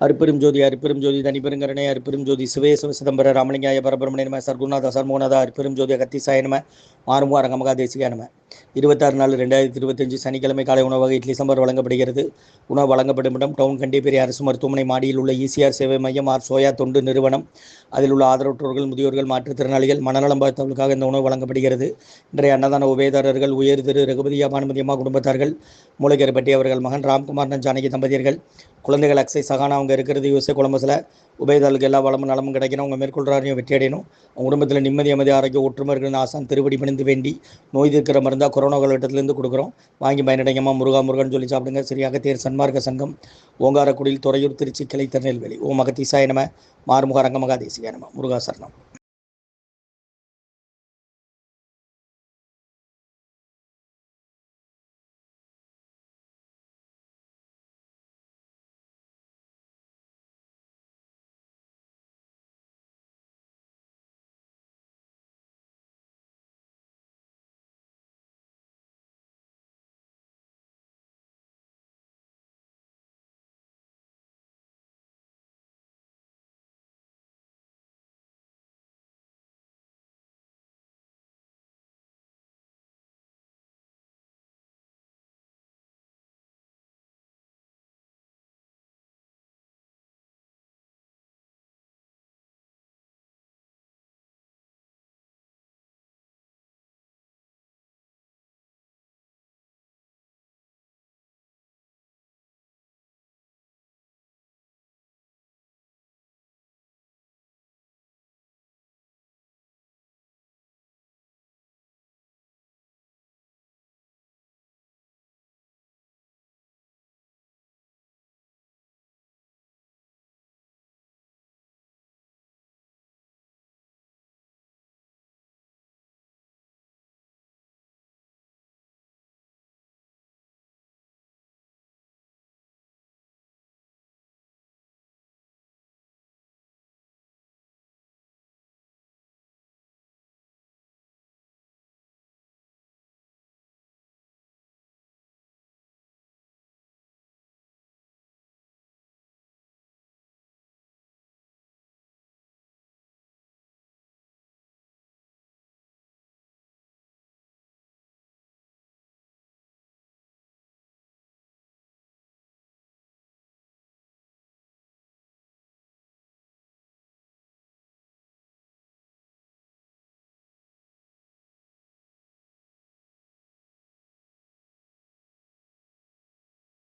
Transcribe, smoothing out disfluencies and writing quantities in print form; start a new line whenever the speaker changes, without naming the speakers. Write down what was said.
அருப்பெரும் ஜோதி அருப்பெரும் ஜோதி தனிப்பெருங்கருணை அருப்பெரும் ஜோதி சிவேச சிதம்பர ராமலிங்காய பரபிரமணே நம சர்க்குருநாத சர்மோநாத அருப்பெரும் ஜோதி அகத்தீசாய நம மாறுமு அரங்கமகா தேசிகா நம 26/4/2025 சனிக்கிழமை காலை உணவாக இட்லி சாம்பார் வழங்கப்படுகிறது. உணவு வழங்கப்படும் இடம் டவுன் கண்டிப்பேரி அரசு மருத்துவமனை மாடியில் உள்ள ஈசிஆர் சேவை மையம் ஆர் சோயா தொண்டு நிறுவனம். அதில் உள்ள ஆதரவற்றோர்கள், முதியோர்கள், மாற்றுத்திறனாளிகள், மனநலம் பாதித்தவர்களுக்காக இந்த உணவு வழங்கப்படுகிறது. இன்றைய அன்னதான உபயதாரர்கள் உயர் திரு ரகுபதியா பானுமதியம்மா குடும்பத்தார்கள், மூளைக்கரைப்பட்டி அவர்கள் மகன் ராம்குமார் ஜானகி தம்பதியர்கள், குழந்தைகள் அக்ஷய் சகானா அவங்க இருக்கிறது யூஎஸ்ஏ கொலம்பஸில். உபயதாரர்களுக்கு எல்லா வளமும் நலமும் கிடைக்கணும், அவங்க மேற்கொள்றாரையும் வெற்றி அடையணும், அவங்க குடும்பத்தில் நிம்மதி அமைதி ஆரோக்கிய ஒற்றுமை இருக்கிற ஆசான் திருவடி பணிந்து வேண்டி நோய் தீர்க்கிற மருந்தா கொரோனா காலகட்டத்திலேருந்து கொடுக்குறோம். வாங்கி பயனடைங்கம்மா. முருகா முருகன் சொல்லி சாப்பிடுங்க. சரியாக தேர் சன்மார்க்க சங்கம், ஓங்காரக்குடியில், துறையூர், திருச்சி, கிளை, திருநெல்வேலி. ஓம் அகத்தீசாய நம மாறுமுக அரங்கமகா தேசிகாய நம. முருகா சரணம்.